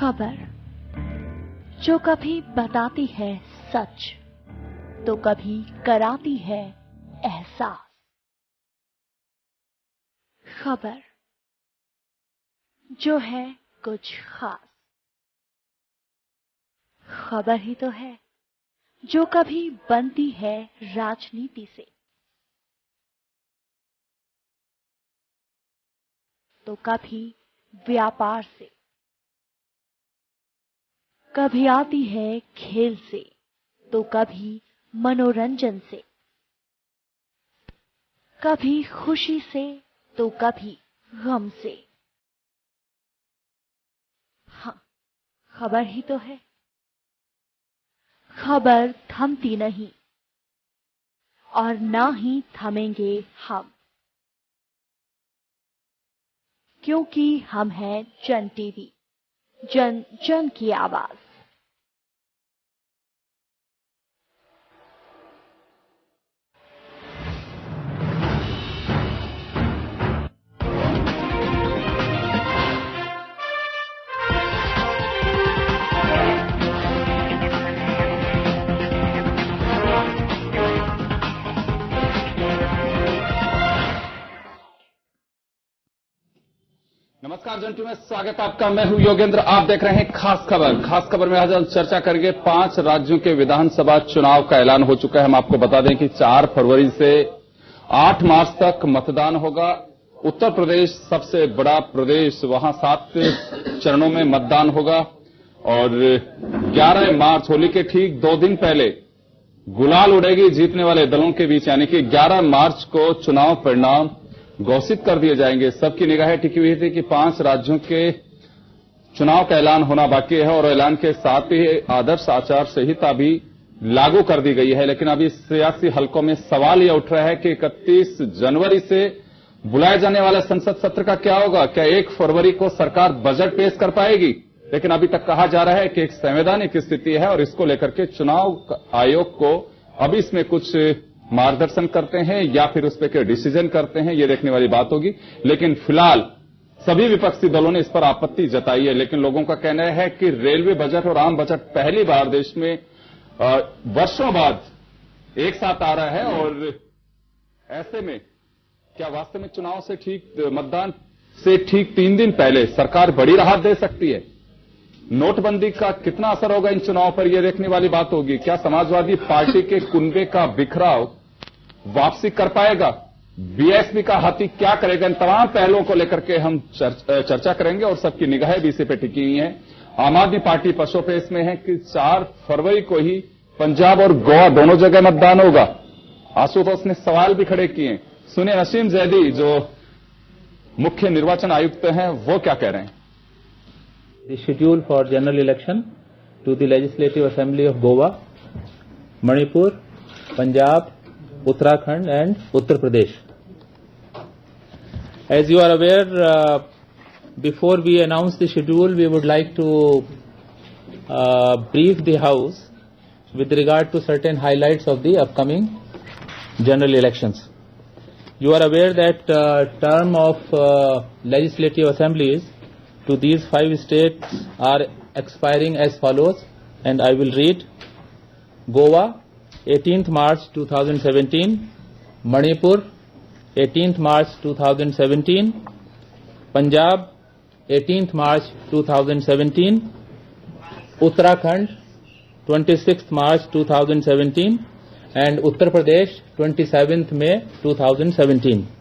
खबर जो कभी बताती है सच तो कभी कराती है एहसास। खबर जो है कुछ खास। खबर ही तो है जो कभी बनती है राजनीति से तो कभी व्यापार से, कभी आती है खेल से तो कभी मनोरंजन से, कभी खुशी से तो कभी गम से। हाँ, खबर ही तो है। खबर थमती नहीं और ना ही थमेंगे हम, क्योंकि हम हैं जन टीवी, जन जन की आवाज। नमस्कार जन टीवी में स्वागत आपका। मैं हूं योगेंद्र। आप देख रहे हैं खास खबर। खास खबर में आज हम चर्चा करेंगे 5 राज्यों के विधानसभा चुनाव का ऐलान हो चुका है। हम आपको बता दें कि 4 फरवरी से 8 मार्च तक मतदान होगा। उत्तर प्रदेश सबसे बड़ा प्रदेश, वहां 7 चरणों में मतदान होगा और 11 मार्च होली के ठीक 2 दिन पहले गुलाल उड़ेगी जीतने वाले दलों के बीच, यानी कि 11 मार्च को चुनाव परिणाम घोषित कर दिए जाएंगे। सबकी निगाहें टिकी हुई थी कि 5 राज्यों के चुनाव का ऐलान होना बाकी है और ऐलान के साथ ही आदर्श आचार संहिता भी लागू कर दी गई है। लेकिन अभी सियासी हलकों में सवाल यह उठ रहा है कि 31 जनवरी से बुलाए जाने वाले संसद सत्र का क्या होगा। क्या 1 फरवरी को सरकार बजट पेश कर पाएगी? लेकिन अभी तक कहा जा रहा है कि एक संवैधानिक स्थिति है और इसको लेकर के चुनाव आयोग को अभी इसमें कुछ मार्गदर्शन करते हैं या फिर उस पर डिसीजन करते हैं, ये देखने वाली बात होगी। लेकिन फिलहाल सभी विपक्षी दलों ने इस पर आपत्ति जताई है। लेकिन लोगों का कहना है कि रेलवे बजट और आम बजट पहली बार देश में वर्षों बाद एक साथ आ रहा है और ऐसे में क्या वास्तव में चुनाव से ठीक मतदान से ठीक 3 दिन पहले सरकार बड़ी राहत दे सकती है? नोटबंदी का कितना असर होगा इन चुनाव पर, यह देखने वाली बात होगी। क्या समाजवादी पार्टी के कुनबे का बिखराव वापसी कर पाएगा? बीएसपी का हाथी क्या करेगा? इन तमाम पहलुओं को लेकर के हम चर्चा करेंगे और सबकी निगाहें भी इसी पे टिकी हुई हैं। आम आदमी पार्टी पशोपेश में है कि 4 फरवरी को ही पंजाब और गोवा दोनों जगह मतदान होगा। आशुतोष ने सवाल भी खड़े किए। सुनिए नसीम जैदी जो मुख्य निर्वाचन आयुक्त हैं वो क्या कह रहे हैं। The schedule for general election to the Legislative Assembly of Goa, Manipur, Punjab, Uttarakhand and Uttar Pradesh. As you are aware, before we announce the schedule, we would like to brief the House with regard to certain highlights of the upcoming general elections. You are aware that term of Legislative Assemblies to these 5 states are expiring as follows, and I will read. Goa, 18th March 2017. Manipur, 18th March 2017. Punjab, 18th March 2017. Uttarakhand, 26th March 2017. And Uttar Pradesh, 27th May 2017.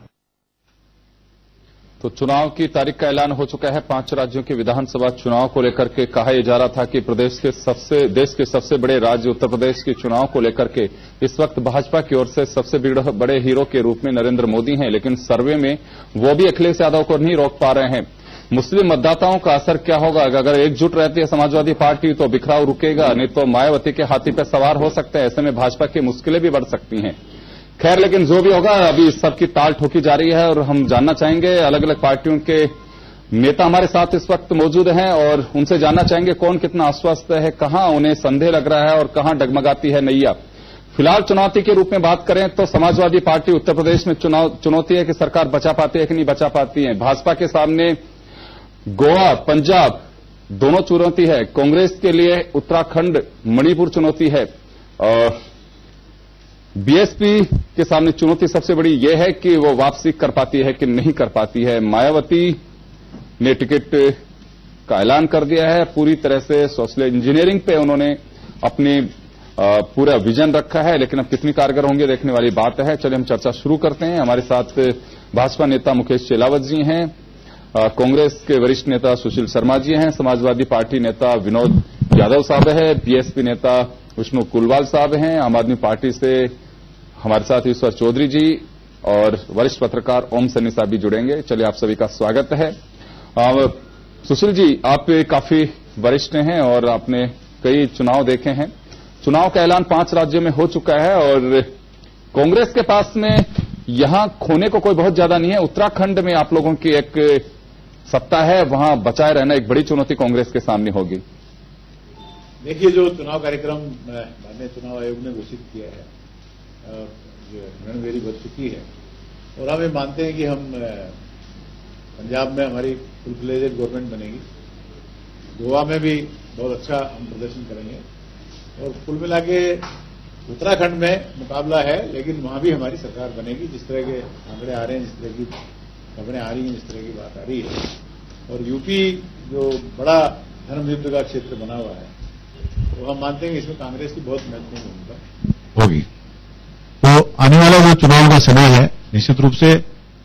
तो चुनाव की तारीख का ऐलान हो चुका है। 5 राज्यों के विधानसभा चुनाव को लेकर के कहा यह जा रहा था कि देश के सबसे बड़े राज्य उत्तर प्रदेश के चुनाव को लेकर के इस वक्त भाजपा की ओर से सबसे बड़े हीरो के रूप में नरेंद्र मोदी हैं। लेकिन सर्वे में वो भी अखिलेश यादव को नहीं रोक पा रहे हैं। मुस्लिम मतदाताओं का असर क्या होगा? अगर एकजुट रहती है समाजवादी पार्टी तो बिखराव रुकेगा, नहीं तो मायावती के हाथी पर सवार हो सकता है। ऐसे में भाजपा की मुश्किलें भी बढ़ सकती हैं। खैर, लेकिन जो भी होगा अभी सबकी ताल ठोकी जा रही है और हम जानना चाहेंगे, अलग अलग पार्टियों के नेता हमारे साथ इस वक्त मौजूद हैं और उनसे जानना चाहेंगे कौन कितना आश्वस्त है, कहां उन्हें संदेह लग रहा है और कहां डगमगाती है नैया। फिलहाल चुनौती के रूप में बात करें तो समाजवादी पार्टी उत्तर प्रदेश में चुनौती है कि सरकार बचा पाती है कि नहीं बचा पाती है। भाजपा के सामने गोवा, पंजाब दोनों चुनौती है। कांग्रेस के लिए उत्तराखंड, मणिपुर चुनौती है। बीएसपी के सामने चुनौती सबसे बड़ी यह है कि वो वापसी कर पाती है कि नहीं कर पाती है। मायावती ने टिकट का ऐलान कर दिया है। पूरी तरह से सोशल इंजीनियरिंग पे उन्होंने अपनी पूरा विजन रखा है, लेकिन अब कितनी कारगर होंगे देखने वाली बात है। चलिए हम चर्चा शुरू करते हैं। हमारे साथ भाजपा नेता मुकेश चेलावत जी हैं, कांग्रेस के वरिष्ठ नेता सुशील शर्मा जी हैं, समाजवादी पार्टी नेता विनोद यादव साहब है, बीएसपी नेता विष्णु कुलवाल साहब हैं, आम आदमी पार्टी से हमारे साथ ईश्वर चौधरी जी और वरिष्ठ पत्रकार ओम सन्नी साहब भी जुड़ेंगे। चलिए आप सभी का स्वागत है। सुशील जी, आप काफी वरिष्ठ हैं और आपने कई चुनाव देखे हैं। चुनाव का ऐलान 5 राज्यों में हो चुका है और कांग्रेस के पास में यहां खोने को कोई बहुत ज्यादा नहीं है। उत्तराखंड में आप लोगों की एक सत्ता है, वहां बचाए रहना एक बड़ी चुनौती कांग्रेस के सामने होगी। देखिए, जो चुनाव कार्यक्रम माननीय चुनाव आयोग ने घोषित किया है, जो रणवेरी बच चुकी है और हम ये मानते हैं कि हम पंजाब में हमारी फुल फ्लेजेड गवर्नमेंट बनेगी, गोवा में भी बहुत अच्छा हम प्रदर्शन करेंगे और कुल मिला के उत्तराखंड में मुकाबला है, लेकिन वहां भी हमारी सरकार बनेगी। जिस तरह के आंकड़े आ रहे हैं, जिस तरह की खबरें आ रही हैं, जिस तरह की बात आ रही है, और यूपी जो बड़ा धर्म युद्ध का क्षेत्र बना हुआ है, तो हम मानते हैं कि इसमें कांग्रेस की बहुत महत्वपूर्ण भूमिका होगी। तो आने वाला जो चुनाव का समय है, निश्चित रूप से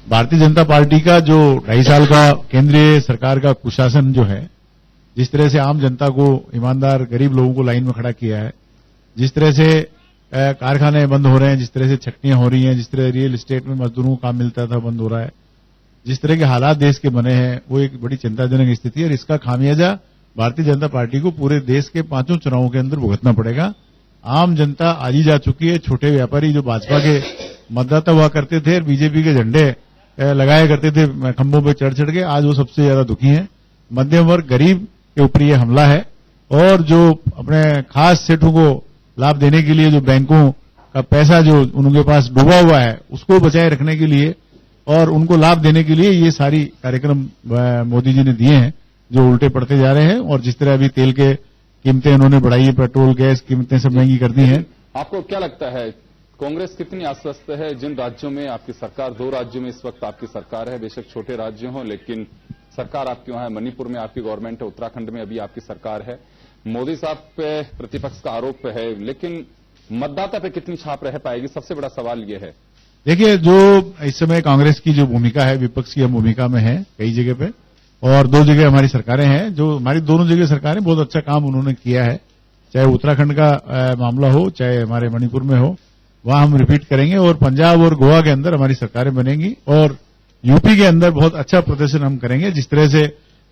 भारतीय जनता पार्टी का जो 2.5 साल का केंद्रीय सरकार का कुशासन जो है, जिस तरह से आम जनता को, ईमानदार गरीब लोगों को लाइन में खड़ा किया है, जिस तरह से कारखाने बंद हो रहे हैं, जिस तरह से छटनियां हो रही हैं, जिस तरह रियल एस्टेट में मजदूरों को काम मिलता था बंद हो रहा है, जिस तरह के हालात देश के बने हैं, वो एक बड़ी चिंताजनक स्थिति है और इसका खामियाजा भारतीय जनता पार्टी को पूरे देश के 5 चुनावों के अंदर भुगतना पड़ेगा। आम जनता आजी जा चुकी है। छोटे व्यापारी जो भाजपा के मतदाता हुआ करते थे और बीजेपी के झंडे लगाया करते थे खंभों पर चढ़ चढ़ के, आज वो सबसे ज्यादा दुखी हैं। मध्यम वर्ग गरीब के ऊपर ये हमला है और जो अपने खास सेठों को लाभ देने के लिए जो बैंकों का पैसा जो उनके पास डूबा हुआ है, उसको बचाए रखने के लिए और उनको लाभ देने के लिए ये सारी कार्यक्रम मोदी जी ने दिए हैं, जो उल्टे पड़ते जा रहे हैं। और जिस तरह अभी तेल के कीमतें उन्होंने बढ़ाई है, पेट्रोल गैस कीमतें सब महंगी कर दी हैं। आपको क्या लगता है, कांग्रेस कितनी आश्वस्त है जिन राज्यों में आपकी सरकार, 2 राज्यों में इस वक्त आपकी सरकार है, बेशक छोटे राज्य हों लेकिन सरकार आपकी वहां है। मणिपुर में आपकी गवर्नमेंट है, उत्तराखंड में अभी आपकी सरकार है। मोदी साहब पे प्रतिपक्ष का आरोप है, लेकिन मतदाता पे कितनी छाप रह पाएगी, सबसे बड़ा सवाल यह है। देखिए, जो इस समय कांग्रेस की जो भूमिका है, विपक्ष की भूमिका में है कई जगह पे, और 2 जगह हमारी सरकारें हैं। जो हमारी दोनों जगह सरकारें बहुत अच्छा काम उन्होंने किया है, चाहे उत्तराखंड का मामला हो, चाहे हमारे मणिपुर में हो, वहां हम रिपीट करेंगे। और पंजाब और गोवा के अंदर हमारी सरकारें बनेंगी और यूपी के अंदर बहुत अच्छा प्रदर्शन हम करेंगे। जिस तरह से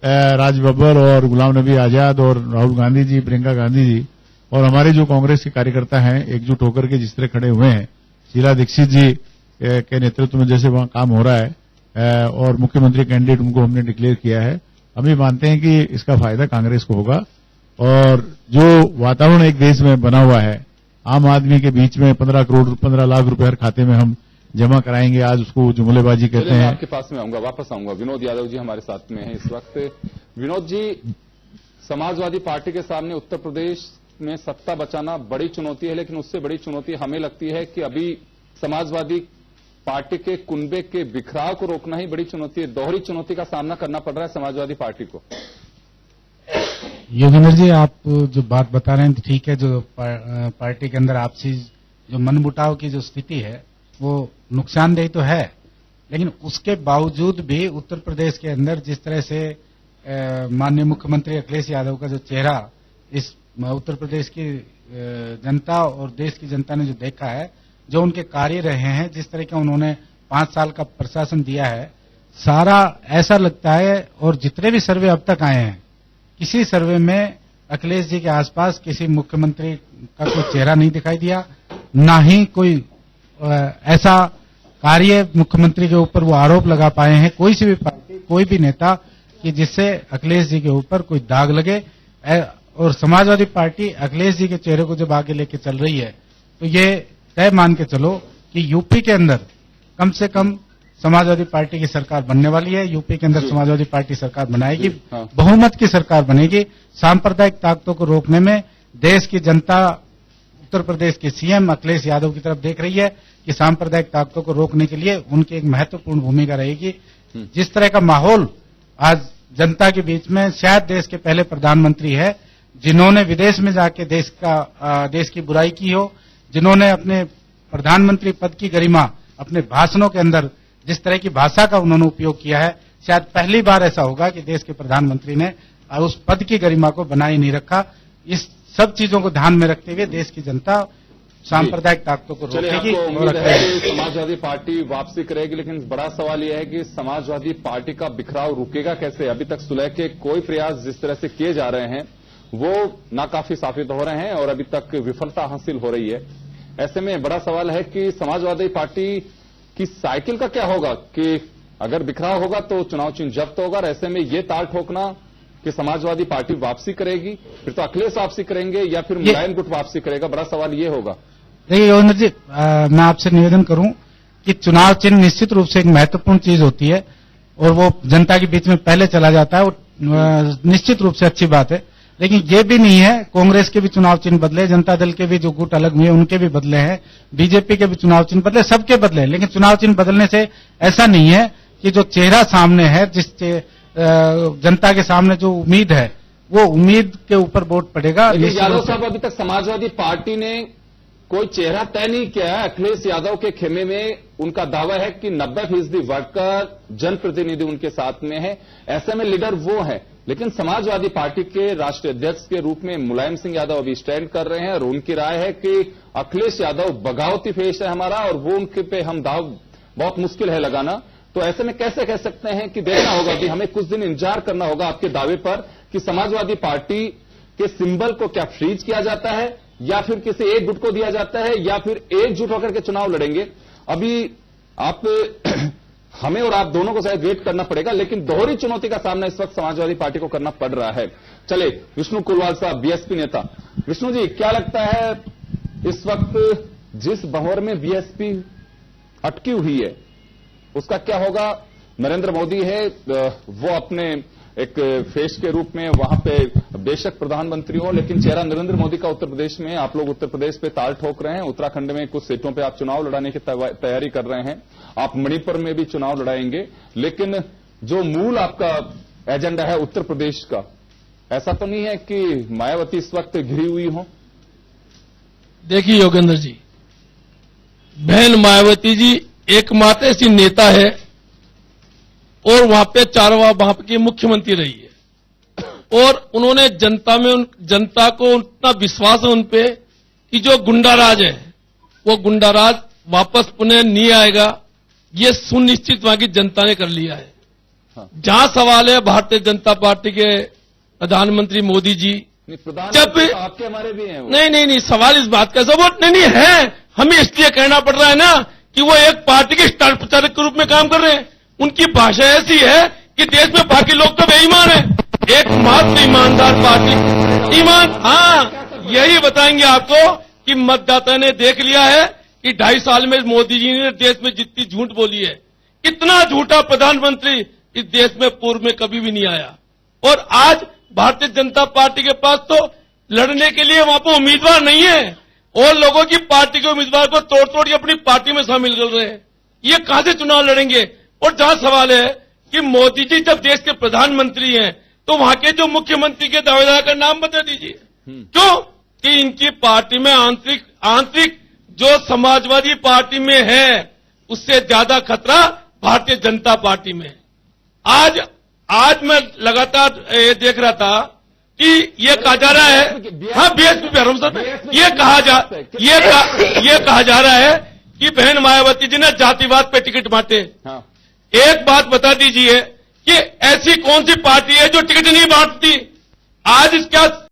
राज बब्बर और गुलाम नबी आजाद और राहुल गांधी जी, प्रियंका गांधी जी और हमारे जो कांग्रेस के कार्यकर्ता हैं एकजुट होकर के जिस तरह खड़े हुए हैं, शीला दीक्षित जी के नेतृत्व में जैसे वहां काम हो रहा है और मुख्यमंत्री कैंडिडेट उनको हमने डिक्लेयर किया है, हम ये मानते हैं कि इसका फायदा कांग्रेस को होगा। और जो वातावरण एक देश में बना हुआ है, आम आदमी के बीच में 15 लाख रुपए हर खाते में हम जमा कराएंगे, आज उसको जुमलेबाजी कहते हैं। आपके पास में आऊंगा, वापस आऊंगा। विनोद यादव जी हमारे साथ में हैं इस वक्त। विनोद जी, समाजवादी पार्टी के सामने उत्तर प्रदेश में सत्ता बचाना बड़ी चुनौती है, लेकिन उससे बड़ी चुनौती हमें लगती है कि अभी समाजवादी पार्टी के कुनबे के बिखराव को रोकना ही बड़ी चुनौती है। दोहरी चुनौती का सामना करना पड़ रहा है समाजवादी पार्टी को। योगेंद्र जी, आप जो बात बता रहे हैं ठीक है। जो पार्टी के अंदर आपसी जो मनमुटाव की जो स्थिति है वो नुकसानदेह तो है, लेकिन उसके बावजूद भी उत्तर प्रदेश के अंदर जिस तरह से माननीय मुख्यमंत्री अखिलेश यादव का जो चेहरा इस उत्तर प्रदेश की जनता और देश की जनता ने जो देखा है, जो उनके कार्य रहे हैं, जिस तरह का उन्होंने 5 साल का प्रशासन दिया है, सारा ऐसा लगता है। और जितने भी सर्वे अब तक आए हैं, किसी सर्वे में अखिलेश जी के आसपास किसी मुख्यमंत्री का कोई चेहरा नहीं दिखाई दिया, ना ही कोई ऐसा कार्य मुख्यमंत्री के ऊपर वो आरोप लगा पाए हैं, कोई सी भी पार्टी, कोई भी नेता, कि जिससे अखिलेश जी के ऊपर कोई दाग लगे। और समाजवादी पार्टी अखिलेश जी के चेहरे को जब आगे लेके चल रही है, तो ये तय मान के चलो कि यूपी के अंदर कम से कम समाजवादी पार्टी की सरकार बनने वाली है। यूपी के अंदर समाजवादी पार्टी सरकार बनाएगी, हाँ। बहुमत की सरकार बनेगी। सांप्रदायिक ताकतों को रोकने में देश की जनता उत्तर प्रदेश के सीएम अखिलेश यादव की तरफ देख रही है कि सांप्रदायिक ताकतों को रोकने के लिए उनकी एक महत्वपूर्ण भूमिका रहेगी। जिस तरह का माहौल आज जनता के बीच में, शायद देश के पहले प्रधानमंत्री है जिन्होंने विदेश में जाके देश की बुराई की हो, जिन्होंने अपने प्रधानमंत्री पद की गरिमा अपने भाषणों के अंदर जिस तरह की भाषा का उन्होंने उपयोग किया है, शायद पहली बार ऐसा होगा कि देश के प्रधानमंत्री ने उस पद की गरिमा को बनाए नहीं रखा। इस सब चीजों को ध्यान में रखते हुए देश की जनता सांप्रदायिक ताकतों को रोकेगी आपको और उम्मीद है कि समाजवादी पार्टी वापसी करेगी, लेकिन बड़ा सवाल यह है कि समाजवादी पार्टी का बिखराव रुकेगा कैसे? अभी तक सुलह के कोई प्रयास जिस तरह से किए जा रहे हैं वो नाकाफी साबित हो रहे हैं और अभी तक विफलता हासिल हो रही है। ऐसे में बड़ा सवाल है कि समाजवादी पार्टी की साइकिल का क्या होगा कि अगर बिखराव होगा तो चुनाव चिन्ह जब्त होगा, और ऐसे में ये ताल ठोकना कि समाजवादी पार्टी वापसी करेगी, फिर तो अखिलेश वापसी करेंगे या फिर मुलायम गुट वापसी करेगा, बड़ा सवाल ये होगा। देखिए योगेंद्र जी, मैं आपसे निवेदन करूं कि चुनाव चिन्ह निश्चित रूप से एक महत्वपूर्ण चीज होती है और वो जनता के बीच में पहले चला जाता है, वो निश्चित रूप से अच्छी बात है। लेकिन ये भी नहीं है, कांग्रेस के भी चुनाव चिन्ह बदले, जनता दल के भी जो गुट अलग हुए उनके भी बदले हैं, बीजेपी के भी चुनाव चिन्ह बदले, सबके बदले। लेकिन चुनाव चिन्ह बदलने से ऐसा नहीं है कि जो चेहरा सामने है, जिस जनता के सामने जो उम्मीद है, वो उम्मीद के ऊपर वोट पड़ेगा। यादव साहब, अभी तक समाजवादी पार्टी ने कोई चेहरा तय नहीं किया है। अखिलेश यादव के खेमे में उनका दावा है कि 90% वर्कर जनप्रतिनिधि उनके साथ में है, ऐसे में लीडर वो है। लेकिन समाजवादी पार्टी के राष्ट्रीय अध्यक्ष के रूप में मुलायम सिंह यादव अभी स्टैंड कर रहे हैं और उनकी राय है कि अखिलेश यादव बगावती फेस है हमारा और वो उनके पे हम दाव बहुत मुश्किल है लगाना। तो ऐसे में कैसे कह सकते हैं कि देखना होगा कि हमें कुछ दिन इंतजार करना होगा आपके दावे पर कि समाजवादी पार्टी के सिंबल को क्या फ्रीज किया जाता है या फिर किसी एक गुट को दिया जाता है या फिर एकजुट होकर के चुनाव लड़ेंगे। अभी आप हमें और आप दोनों को शायद वेट करना पड़ेगा, लेकिन दोहरी चुनौती का सामना इस वक्त समाजवादी पार्टी को करना पड़ रहा है। चले विष्णु कुलवाल साहब, बीएसपी नेता। विष्णु जी, क्या लगता है इस वक्त जिस भंवर में बीएसपी अटकी हुई है उसका क्या होगा? नरेंद्र मोदी है, वो अपने एक फेस के रूप में वहां पे बेशक प्रधानमंत्री हो, लेकिन चेहरा नरेंद्र मोदी का उत्तर प्रदेश में। आप लोग उत्तर प्रदेश पे ताल ठोक रहे हैं, उत्तराखंड में कुछ सीटों पे आप चुनाव लड़ाने की तैयारी कर रहे हैं, आप मणिपुर में भी चुनाव लड़ाएंगे, लेकिन जो मूल आपका एजेंडा है उत्तर प्रदेश का, ऐसा तो नहीं है कि मायावती इस वक्त घिरी हुई हो? देखिए योगेंद्र जी, बहन मायावती जी एकमात्र ऐसी नेता है और वहां पे वहां की मुख्यमंत्री रही है और उन्होंने जनता को उतना विश्वास है उनपे कि जो गुंडाराज है वो गुंडाराज वापस पुनः नहीं आएगा, ये सुनिश्चित वहां की जनता ने कर लिया है। हाँ। जहां सवाल है भारतीय जनता पार्टी के प्रधानमंत्री मोदी जी, जब आपके हमारे भी हैं नहीं सवाल इस बात का सब नहीं है, हमें इसलिए कहना पड़ रहा है ना कि वो एक पार्टी के स्टार प्रचारक के रूप में काम कर रहे हैं। उनकी भाषा ऐसी है कि देश में बाकी लोग तो बेईमान हैं, एकमात्र ईमानदार पार्टी यही बताएंगे आपको कि मतदाता ने देख लिया है कि 2.5 साल में मोदी जी ने देश में जितनी झूठ बोली है, इतना झूठा प्रधानमंत्री इस देश में पूर्व में कभी भी नहीं आया। और आज भारतीय जनता पार्टी के पास तो लड़ने के लिए वहां पर उम्मीदवार नहीं है और लोगों की पार्टी के उम्मीदवार को तोड़ के अपनी पार्टी में शामिल कर रहे हैं। ये कहां से चुनाव लड़ेंगे? और जहां सवाल है कि मोदी जी जब देश के प्रधानमंत्री हैं तो वहां के जो मुख्यमंत्री के दावेदार का नाम बता दीजिए। क्यों? कि इनकी पार्टी में आंतरिक जो समाजवादी पार्टी में है उससे ज्यादा खतरा भारतीय जनता पार्टी में। आज मैं लगातार ये देख रहा था कि ये कहा जा रहा है, हाँ बीएसपी पे ये कहा जा रहा है कि बहन मायावती जी ने जातिवाद पे टिकट बांटे। हाँ। एक बात बता दीजिए कि ऐसी कौन सी पार्टी है जो टिकट नहीं बांटती? आज इसका